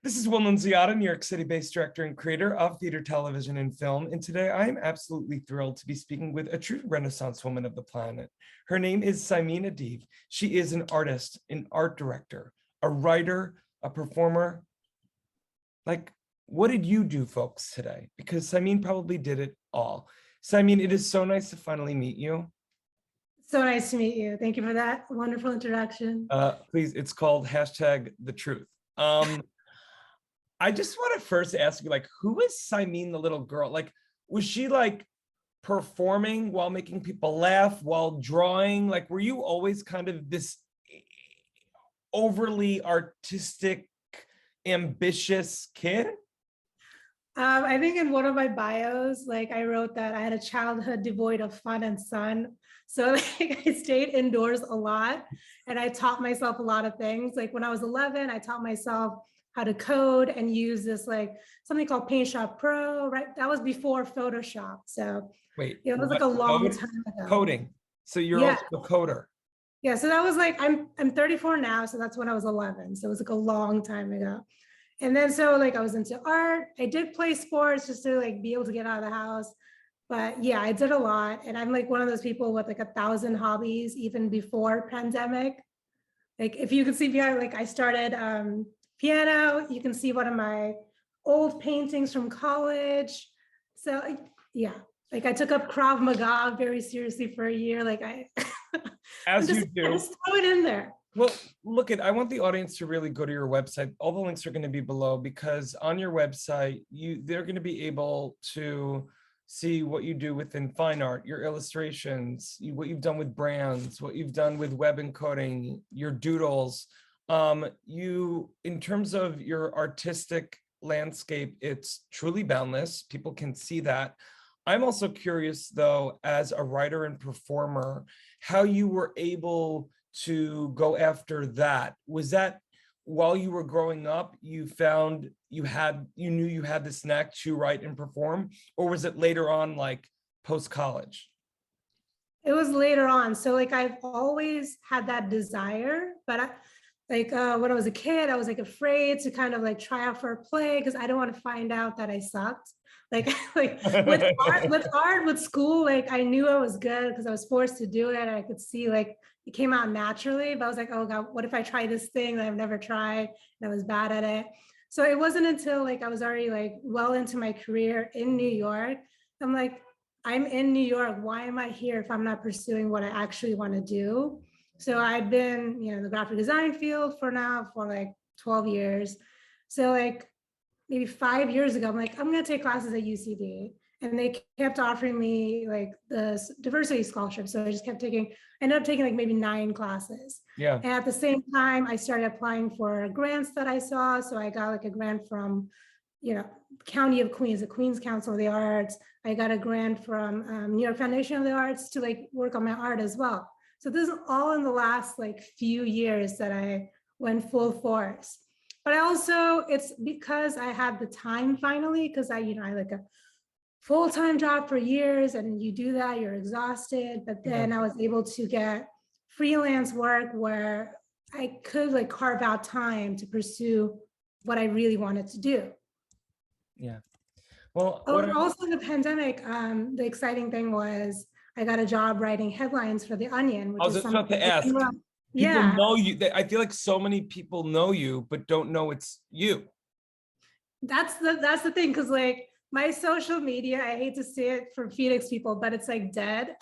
This is Will Nunziata, New York City-based director and creator of theater, television, and film. And today I am absolutely thrilled to be speaking with a true Renaissance woman of the planet. Her name is SYMIN ADIVE. She is an artist, an art director, a writer, a performer. Like, what did you do, folks, today? Because SYMIN probably did it all. SYMIN, it is so nice to finally meet you. So nice to meet you. Thank you for that wonderful introduction. Please, it's called #TheTruth. I just want to first ask you, like, who is SYMIN the little girl? Like, was she like performing while making people laugh, while drawing? Like, were you always kind of this overly artistic, ambitious kid? I think in one of my bios, like I wrote that I had a childhood devoid of fun and sun. So like I stayed indoors a lot and I taught myself a lot of things. Like when I was 11, I taught myself how to code and use this like something called Paint Shop Pro, right? That was before Photoshop. So Wait, it was like a long time ago. Coding. So you're also a coder. Yeah, so that was like, I'm 34 now, so that's when I was 11. So it was like a long time ago. And then so like I was into art. I did play sports just to like be able to get out of the house. But yeah, I did a lot. And I'm like one of those people with like 1,000 hobbies even before pandemic. Like if you can see behind, like I started piano, you can see one of my old paintings from college. So yeah, like I took up Krav Maga very seriously for a year. Like As you do. Just throw it in there. Well, I want the audience to really go to your website. All the links are going to be below because on your website, they're going to be able to see what you do within fine art, your illustrations, what you've done with brands, what you've done with web encoding, your doodles. In terms of your artistic landscape, it's truly boundless. People can see that. I'm also curious, though, as a writer and performer, how you were able to go after that. Was that while you were growing up, you found you knew you had this knack to write and perform, or was it later on, like post-college? It was later on. So like I've always had that desire, but when I was a kid, I was like afraid to kind of like try out for a play because I don't want to find out that I sucked. Like with art, with school, like I knew I was good because I was forced to do it. And I could see like it came out naturally, but I was like, oh God, what if I try this thing that I've never tried and I was bad at it? So it wasn't until like I was already like well into my career in New York. I'm like, I'm in New York. Why am I here if I'm not pursuing what I actually want to do? So I've been, in the graphic design field for like 12 years. So like maybe 5 years ago, I'm like, I'm going to take classes at UCD. And they kept offering me like the diversity scholarship. So I just kept I ended up taking like maybe 9 classes. Yeah. And at the same time, I started applying for grants that I saw. So I got like a grant from, County of Queens, the Queens Council of the Arts. I got a grant from New York Foundation of the Arts to like work on my art as well. So this is all in the last like few years that I went full force. But it's because I had the time finally, because I like a full-time job for years, and you do that, you're exhausted. But then I was able to get freelance work where I could like carve out time to pursue what I really wanted to do. Yeah. Well, also in the pandemic, the exciting thing was I got a job writing headlines for The Onion. Which I was just about to ask. People know you. I feel like so many people know you, but don't know it's you. That's the thing, because like my social media, I hate to say it for Phoenix people, but it's like dead.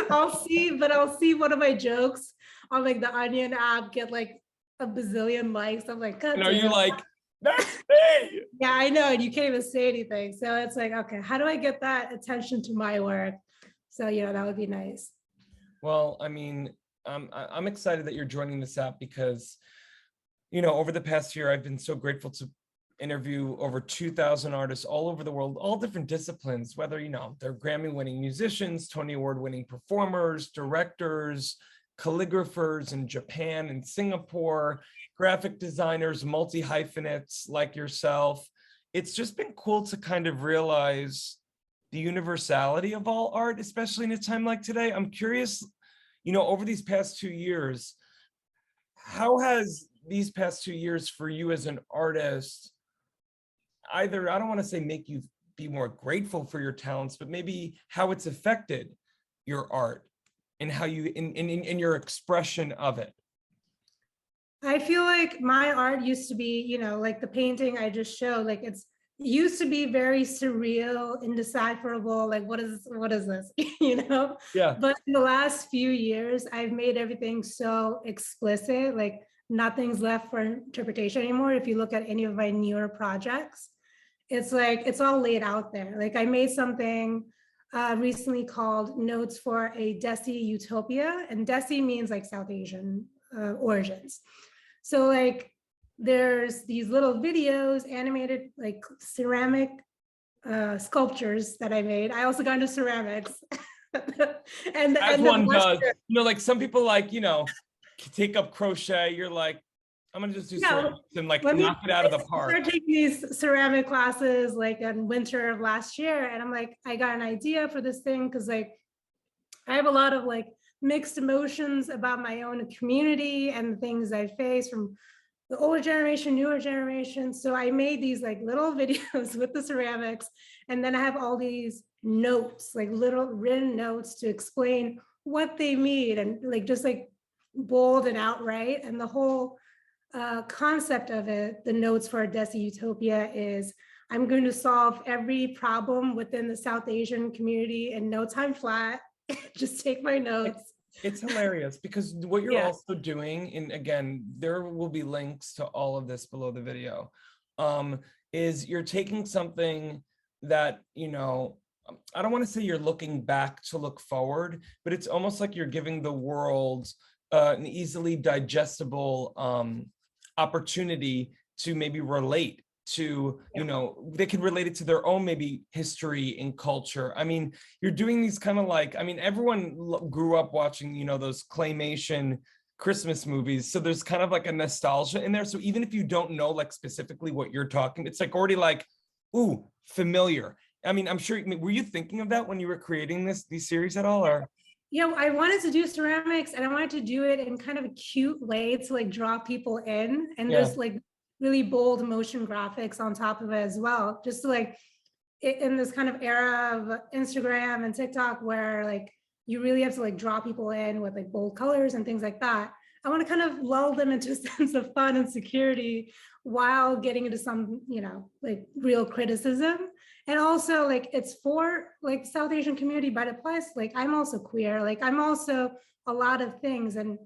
I'll see one of my jokes on like the Onion app get like a bazillion likes. I'm like, and are you like, that's me? Yeah, I know, and you can't even say anything. So it's like, okay, how do I get that attention to my work? So that would be nice. Well, I mean, I'm excited that you're joining this app because, over the past year, I've been so grateful to interview over 2,000 artists all over the world, all different disciplines, whether, they're Grammy-winning musicians, Tony Award-winning performers, directors, calligraphers in Japan and Singapore, graphic designers, multi-hyphenates like yourself. It's just been cool to kind of realize the universality of all art, especially in a time like today. I'm curious, over these past 2 years, how has these past 2 years for you as an artist, either, I don't want to say make you be more grateful for your talents, but maybe how it's affected your art and how you, in your expression of it? I feel like my art used to be, you know, like the painting I just showed, like it used to be very surreal, indecipherable, like what is this, you know? Yeah. But in the last few years, I've made everything so explicit, like nothing's left for interpretation anymore. If you look at any of my newer projects, it's like, it's all laid out there. Like I made something recently called Notes for a Desi Utopia, and Desi means like South Asian origins. So like there's these little videos, animated like ceramic sculptures that I made. I also got into ceramics. As one does, you know, like some people like, you know, take up crochet. You're like, I'm gonna just do ceramics and like knock it out of the park. I started taking these ceramic classes like in winter of last year, and I'm like, I got an idea for this thing because like I have a lot of like mixed emotions about my own community and the things I face from the older generation, newer generation. So I made these like little videos with the ceramics, and then I have all these notes, like little written notes to explain what they mean, and like just like bold and outright. And the whole concept of it, the Notes for a Desi Utopia, is I'm going to solve every problem within the South Asian community in no time flat. Just take my notes. It's hilarious because what you're also doing, and again, there will be links to all of this below the video, is you're taking something that, you know, I don't want to say you're looking back to look forward, but it's almost like you're giving the world an easily digestible opportunity to maybe relate to, you know, they can relate it to their own maybe history and culture. I mean, you're doing these kind of like, I mean, everyone grew up watching, you know, those claymation Christmas movies. So there's kind of like a nostalgia in there. So even if you don't know like specifically what you're talking, it's like already like, ooh, familiar. I mean, I'm sure, were you thinking of that when you were creating these series at all, or? Yeah, I wanted to do ceramics, and I wanted to do it in kind of a cute way to like draw people in. And there's like really bold motion graphics on top of it as well, just to like in this kind of era of Instagram and TikTok where like you really have to like draw people in with like bold colors and things like that. I want to kind of lull them into a sense of fun and security while getting into some, you know, like real criticism. And also like it's for like South Asian community, but it applies, like I'm also queer, like I'm also a lot of things. And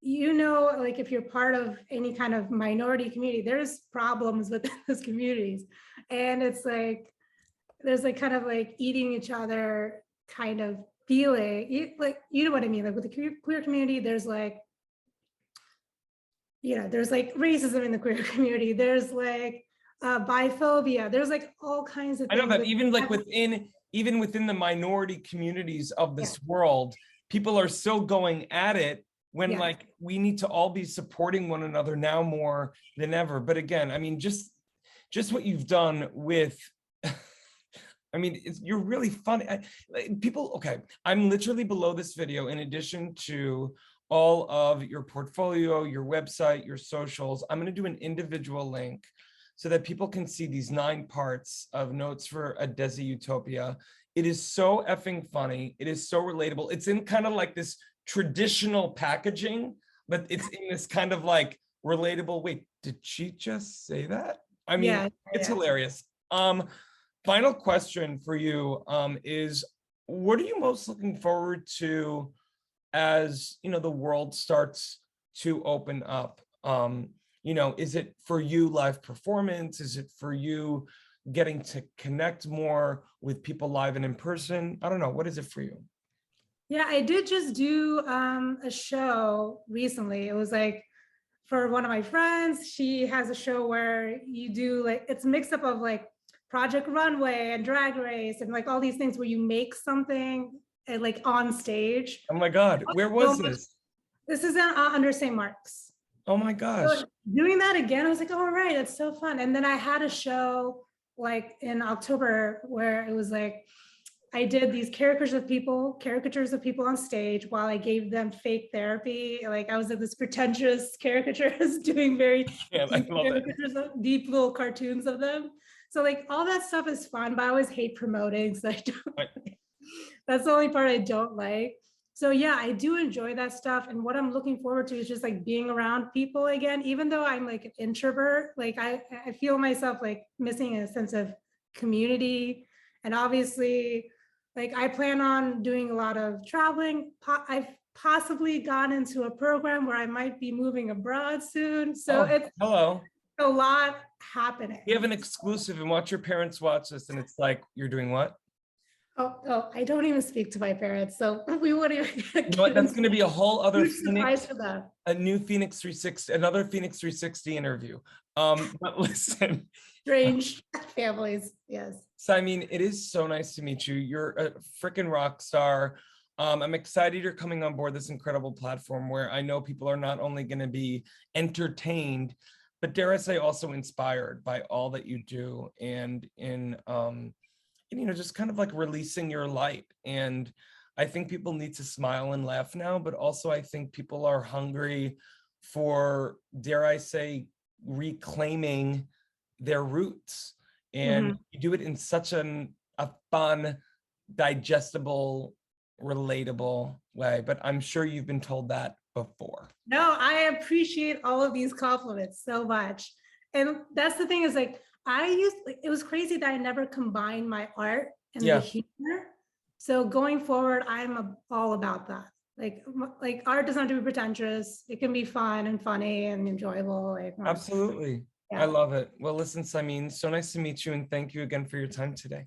you know, like if you're part of any kind of minority community, there's problems within those communities. And it's like, there's like kind of like eating each other kind of feeling, like, you know what I mean? Like with the queer community, there's like, you know, there's like racism in the queer community. There's like biphobia. There's like all kinds of things. I know that even like even within the minority communities of this world, people are still going at it when like we need to all be supporting one another now more than ever. But again, I mean, just what you've done with, I mean, you're really funny. People, okay, I'm literally below this video, in addition to all of your portfolio, your website, your socials, I'm going to do an individual link so that people can see these 9 parts of Notes for a Desi Utopia. It is so effing funny. It is so relatable. It's in kind of like this traditional packaging, but it's in this kind of like relatable. Wait, did she just say that? I mean, it's hilarious. Final question for you is, what are you most looking forward to as, you know, the world starts to open up? You know, is it for you live performance? Is it for you getting to connect more with people live and in person? I don't know. What is it for you? Yeah, I did just do a show recently. It was like for one of my friends. She has a show where you do like, it's a mix up of like Project Runway and Drag Race and like all these things where you make something like on stage. Oh my God, where was this? This is under St. Mark's. Oh my gosh. So doing that again, I was like, all right, it's so fun. And then I had a show like in October where it was like I did these caricatures of people on stage while I gave them fake therapy. Like I was like this pretentious caricatures doing very Yeah, I deep love it. caricatures, deep little cartoons of them. So like all that stuff is fun, but I always hate promoting. So I don't, Right. that's the only part I don't like. So yeah, I do enjoy that stuff. And what I'm looking forward to is just like being around people again, even though I'm like an introvert, like I feel myself like missing a sense of community. And obviously, like I plan on doing a lot of traveling. I've possibly gone into a program where I might be moving abroad soon. So Oh, it's hello. a lot happening. You have an exclusive and watch your parents watch this and it's like, you're doing what? Oh, I don't even speak to my parents, so we wouldn't even You know what? That's going to be a whole other huge surprise Phoenix, for them. a new Phoenix 360, another Phoenix 360 interview. But listen, Strange families, yes. so I mean, it is so nice to meet you. You're a freaking rock star. I'm excited you're coming on board this incredible platform where I know people are not only going to be entertained, but dare I say also inspired by all that you do and you know, just kind of like releasing your light. And I think people need to smile and laugh now, but also I think people are hungry for, dare I say, reclaiming their roots. And you do it in such a fun, digestible, relatable way. But I'm sure you've been told that before. No, I appreciate all of these compliments so much. And that's the thing is like, it was crazy that I never combined my art and the Yeah, humor. So going forward, all about that. Like art doesn't have to be pretentious. It can be fun and funny and enjoyable. Like, absolutely. I yeah. love it. Well, listen, Simine, so nice to meet you and thank you again for your time today.